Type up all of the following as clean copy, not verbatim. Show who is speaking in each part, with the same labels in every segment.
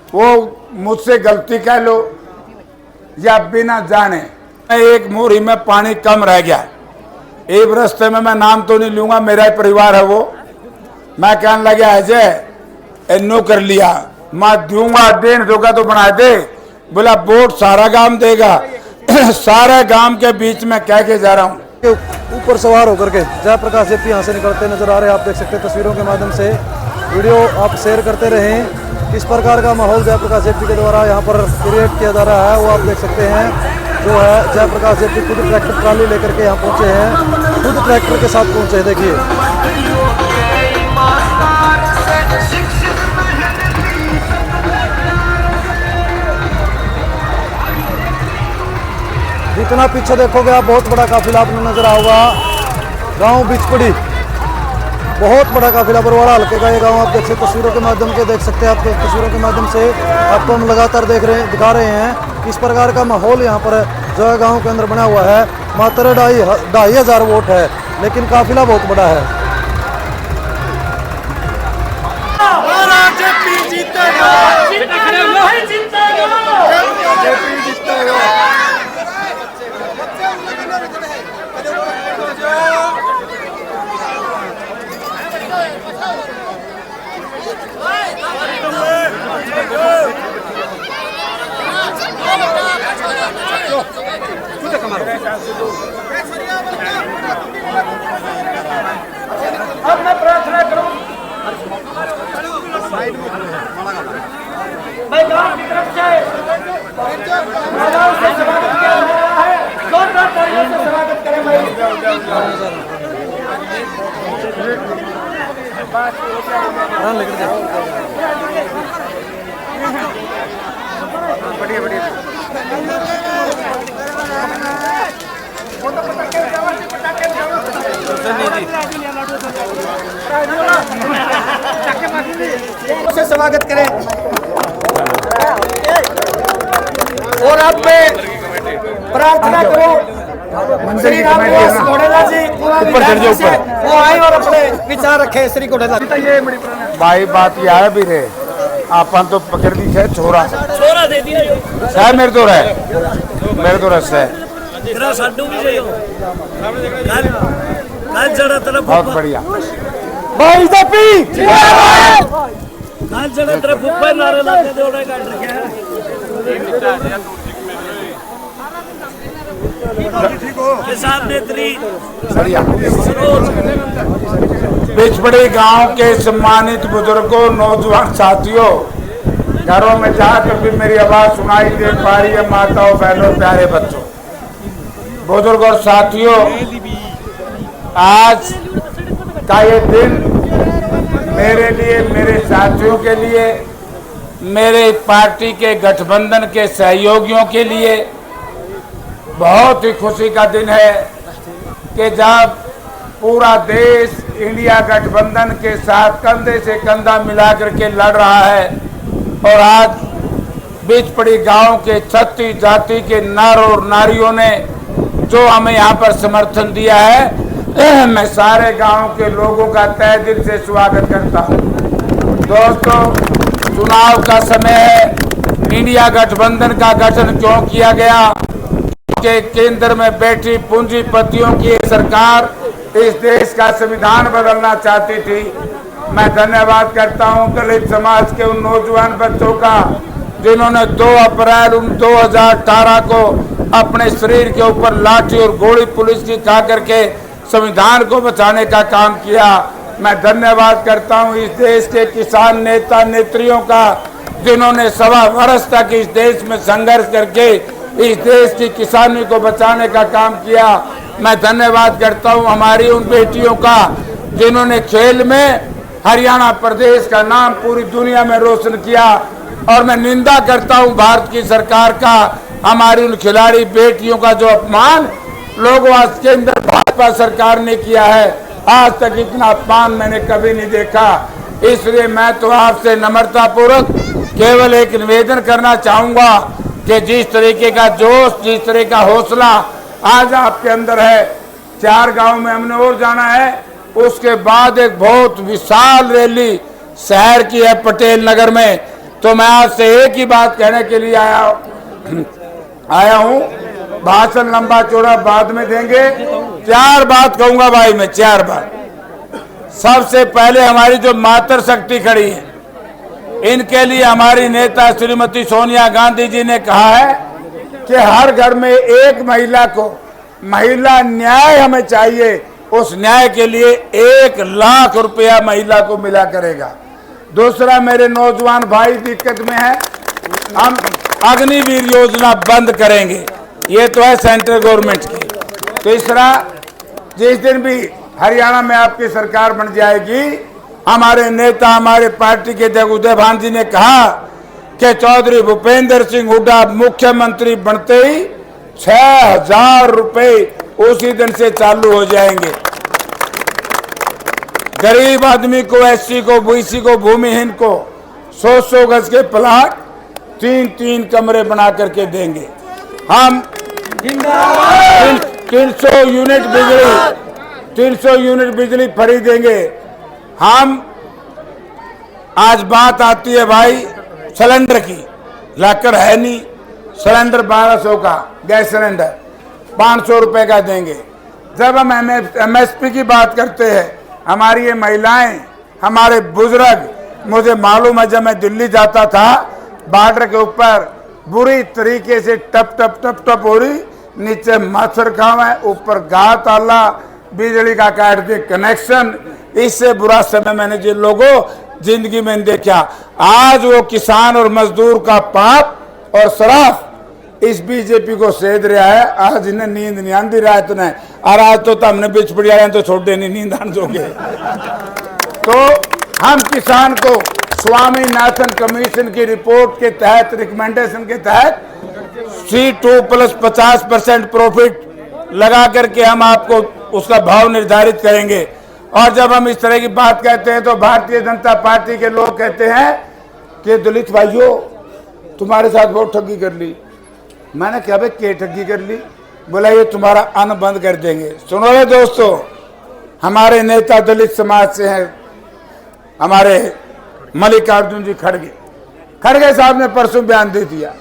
Speaker 1: वो मुझसे गलती कह लो या बिना जाने एक मोरी में पानी कम रह गया, एक रास्ते में मैं नाम तो नहीं लूंगा, मेरा ही परिवार है वो। मैं कहने लगा अजय इन्नो कर लिया, मैं दूंगा देन दोगा तो बना दे। बोला वोट सारा गांव देगा। सारे गांव के बीच में कह के जा रहा हूँ।
Speaker 2: ऊपर सवार होकर के जयप्रकाश जेपी यहाँ से निकलते नजर आ रहे हैं। आप देख सकते हैं तस्वीरों के माध्यम से, वीडियो आप शेयर करते रहें। किस प्रकार का माहौल जयप्रकाश जेपी के द्वारा यहाँ पर क्रिएट किया जा रहा है वो आप देख सकते हैं। जो है जयप्रकाश जेपी खुद ट्रैक्टर ट्राली लेकर के यहाँ पहुँचे हैं, खुद ट्रैक्टर के साथ पहुँचे हैं। देखिए जितना पीछे देखोगे आप बहुत बड़ा काफिला आपको नजर आएगा। गांव बिचपड़ी बहुत बड़ा काफिला बरवाड़ा हल्के का ये गांव आप देख सकते तस्वीरों के माध्यम से देख सकते हैं। आप तस्वीरों के माध्यम से आपको हम लगातार दिखा रहे हैं किस प्रकार का माहौल यहाँ पर जो है गाँव के अंदर बना हुआ है। मात्र 2,500 वोट है लेकिन काफिला बहुत बड़ा है।
Speaker 3: अब मैं प्रार्थना करूं, मैं गांव की तरफ से महिलाओं से स्वागत किया जा रहा है। जोरदार तालियों से स्वागत करें। बढ़िया बढ़िया से स्वागत करें। और अब मैं प्रार्थना करूं श्री रामनिवास घोड़ेला जी वो आए और अपने विचार रखे। श्री घोड़ेला
Speaker 1: भाई बात यह है भी रे आपन तो पकड़ दी है छोरा
Speaker 3: दे दिया
Speaker 1: है मेरे तो रहे मेरे तो रस है बहुत बढ़िया भाई
Speaker 3: नारे किसान नेत्री
Speaker 1: बिचपड़ी गांव के सम्मानित बुजुर्गों, नौजवान साथियों, घरों में जाकर भी मेरी आवाज सुनाई दे पा रही है। माताओं, बहनों, प्यारे बच्चों, बुजुर्गों और साथियों, आज का ये दिन मेरे लिए, मेरे साथियों के लिए, मेरे पार्टी के गठबंधन के सहयोगियों के लिए बहुत ही खुशी का दिन है कि जब पूरा देश इंडिया गठबंधन के साथ कंधे से कंधा मिलाकर के लड़ रहा है और आज बिचपड़ी गांव के 36 जाति के नर और नारियों ने जो हमें यहाँ पर समर्थन दिया है, मैं सारे गांव के लोगों का तहे दिल से स्वागत करता हूँ। दोस्तों, चुनाव का समय है। इंडिया गठबंधन का गठन क्यों किया गया? के केंद्र में बैठी पूंजीपतियों की सरकार इस देश का संविधान बदलना चाहती थी। मैं धन्यवाद करता हूं दलित समाज के उन नौजवान बच्चों का जिन्होंने 2 अप्रैल 2018 को अपने शरीर के ऊपर लाठी और गोली पुलिस की खा करके संविधान को बचाने का काम किया। मैं धन्यवाद करता हूं इस देश के किसान नेता नेत्रियों का जिन्होंने 1.25 वर्ष तक इस देश में संघर्ष करके इस देश की किसानी को बचाने का काम किया। मैं धन्यवाद करता हूं हमारी उन बेटियों का जिन्होंने खेल में हरियाणा प्रदेश का नाम पूरी दुनिया में रोशन किया। और मैं निंदा करता हूं भारत की सरकार का हमारी उन खिलाड़ी बेटियों का जो अपमान लोगों आज के अंदर भाजपा सरकार ने किया है। आज तक इतना अपमान मैंने कभी नहीं देखा। इसलिए मैं तो आपसे नम्रता पूर्वक केवल एक निवेदन करना चाहूंगा कि जिस तरीके का जोश, जिस तरह का हौसला आज आपके अंदर है, 4 गांव में हमने और जाना है। उसके बाद एक बहुत विशाल रैली शहर की है पटेल नगर में, तो मैं आपसे एक ही बात कहने के लिए आया हूं। भाषण लंबा चौड़ा बाद में देंगे। 4 बात कहूंगा भाई मैं, 4 बात। सबसे पहले हमारी जो मातृ शक्ति खड़ी है, इनके लिए हमारी नेता श्रीमती सोनिया गांधी जी ने कहा है कि हर घर में एक महिला को महिला न्याय हमें चाहिए। उस न्याय के लिए 1 लाख रुपया महिला को मिला करेगा। दूसरा, मेरे नौजवान भाई दिक्कत में है, हम अग्निवीर योजना बंद करेंगे। ये तो है सेंट्रल गवर्नमेंट की। तीसरा, जिस दिन भी हरियाणा में आपकी सरकार बन जाएगी, हमारे नेता हमारे पार्टी के उदय भान जी ने कहा कि चौधरी भूपेंद्र सिंह हुड्डा मुख्यमंत्री बनते ही 6,000 रुपए उसी दिन से चालू हो जाएंगे। गरीब आदमी को, एससी को, बीसी को, भूमिहीन को 100-100 गज के प्लाट 3-3 कमरे बना करके देंगे। हम 300 यूनिट बिजली फ्री देंगे। हम आज बात आती है भाई सिलेंडर की, लाकर है नहीं, सिलेंडर 1200 का गैस सिलेंडर 500 रुपए का देंगे। जब हम MSP की बात करते हैं, हमारी ये महिलाएं, हमारे बुजुर्ग, मुझे मालूम है जब मैं दिल्ली जाता था, बॉर्डर के ऊपर बुरी तरीके से टप हो रही, नीचे मच्छर खाव है, ऊपर गाय ताला, बिजली का काट दे कनेक्शन। इससे बुरा समय मैंने जिन लोगों जिंदगी में देखा। आज वो किसान और मजदूर का पाप और श्राप इस बीजेपी को सेध रहा है। आज इन्हें नींद नहीं आंदी रात ने, और आज तो हमने बिच पड़िया तो छोड़ देनी नींद आन जोगे। तो हम किसान को स्वामीनाथन कमीशन की रिपोर्ट के तहत, रिकमेंडेशन के तहत C2 प्लस 50% प्रॉफिट लगा करके हम आपको उसका भाव निर्धारित करेंगे। और जब हम इस तरह की बात कहते हैं तो भारतीय जनता पार्टी के लोग कहते हैं कि दलित भाइयों तुम्हारे साथ बहुत ठगी कर ली। मैंने कहा भाई क्या ठगी कर ली? बोला ये तुम्हारा अन्न बंद कर देंगे। सुनो रे दोस्तों, हमारे नेता दलित समाज से हैं, हमारे मल्लिकार्जुन जी खड़गे साहब ने परसों बयान दे दिया।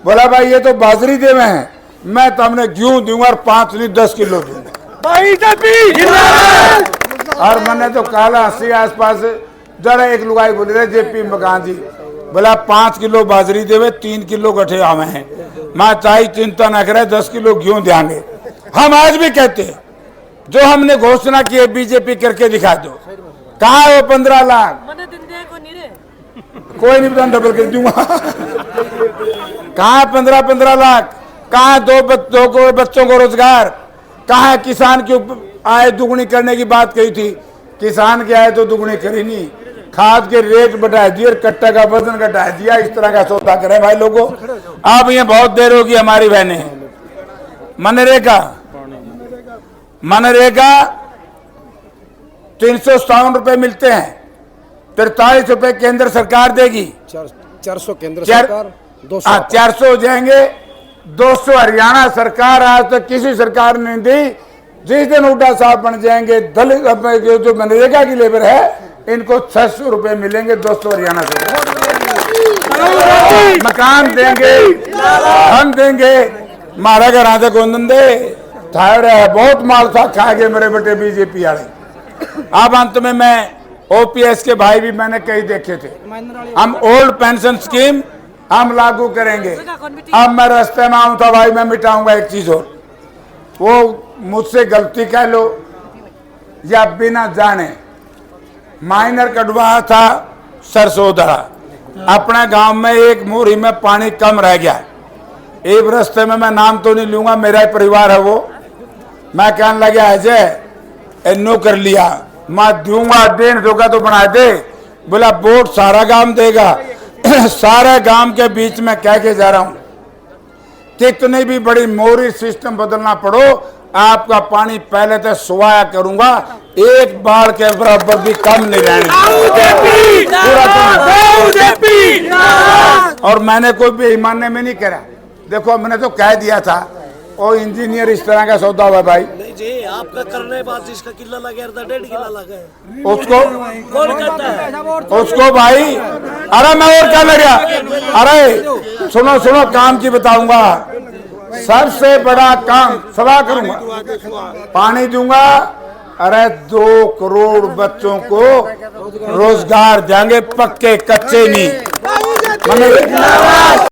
Speaker 1: बोला भाई ये तो बाजरी दे में है, मैं तो हमने गेहूं दूंगा और 5 नहीं 10 किलो दूंगा। और मैंने तो काला हंसी आसपास जरा एक लुगाई बोली रहे JP मकान जी, बोला 5 किलो बाजरी देवे 3 किलो गठे आवे हैं। मैं चाहे चिंता न करे 10 किलो गेहूं देंगे। हम आज भी कहते हैं जो हमने घोषणा की है बीजेपी करके दिखा दो। कहा है वो 15 लाख? कोई नहीं, डबल कर दूंगा। कहा 15 लाख? कहा 2 बच्चों को रोजगार? कहा किसान की आय दुगनी करने की बात कही थी? किसान की आय तो दुगनी करी नहीं, खाद के रेट बढ़ा दिए और कट्टा का वजन घटा दिया। इस तरह का सौदा करें भाई लोगों। अब ये बहुत देर होगी हमारी बहनें। मनरेगा 357 रुपए मिलते हैं, 43 रुपए केंद्र सरकार देगी।
Speaker 2: 400 केंद्र सरकार,
Speaker 1: 400 हो जाएंगे, 200 हरियाणा सरकार। आज तक किसी सरकार ने दी। जिस दिन हुड्डा साहब बन जाएंगे, दलित जो मनरेगा की लेबर है इनको 600 रुपए मिलेंगे, 200 हरियाणा से। मकान देंगे, हम देंगे, मारा घर आते गोंदन दे है। बहुत माल था खा गए मेरे बेटे बीजेपी वाले। अब अंत में मैं OPS के भाई भी मैंने कई देखे थे। हम ओल्ड पेंशन स्कीम हम लागू करेंगे। अब मैं रास्ते में आऊं था भाई, मैं मिटाऊंगा एक चीज और, वो मुझसे गलती कह लो या बिना जाने माइनर कटवा था सरसोदा। अपने गांव में एक मोरी में पानी कम रह गया। एक रास्ते में मैं नाम तो नहीं लूंगा, मेरा ही परिवार है वो। मैं कहने लगा अजय नो कर लिया, मैं दूंगा, देन दोगा तो बना दे। बोला वोट सारा गांव देगा। सारे गांव के बीच में कह के जा रहा हूं, कितनी भी बड़ी मोरी सिस्टम बदलना पड़ो, आपका पानी पहले तो सुवाया करूंगा, एक बार के बराबर भी कम नहीं रहनी। और मैंने कोई बेईमानी में नहीं करा। देखो मैंने तो कह दिया था वो इंजीनियर इस तरह का सौदा हुआ भाई।
Speaker 4: नहीं जी, आपका करने बाद जिसका किला लगा था 1.5 किला लगा है,
Speaker 1: उसको
Speaker 4: कौन करता है?
Speaker 1: उसको भाई, अरे मैं और क्या लग गया। अरे सुनो सुनो, काम की बताऊंगा। सबसे बड़ा काम सवा करूंगा, पानी दूंगा। अरे 2 करोड़ बच्चों को रोजगार देंगे, पक्के कच्चे नहीं।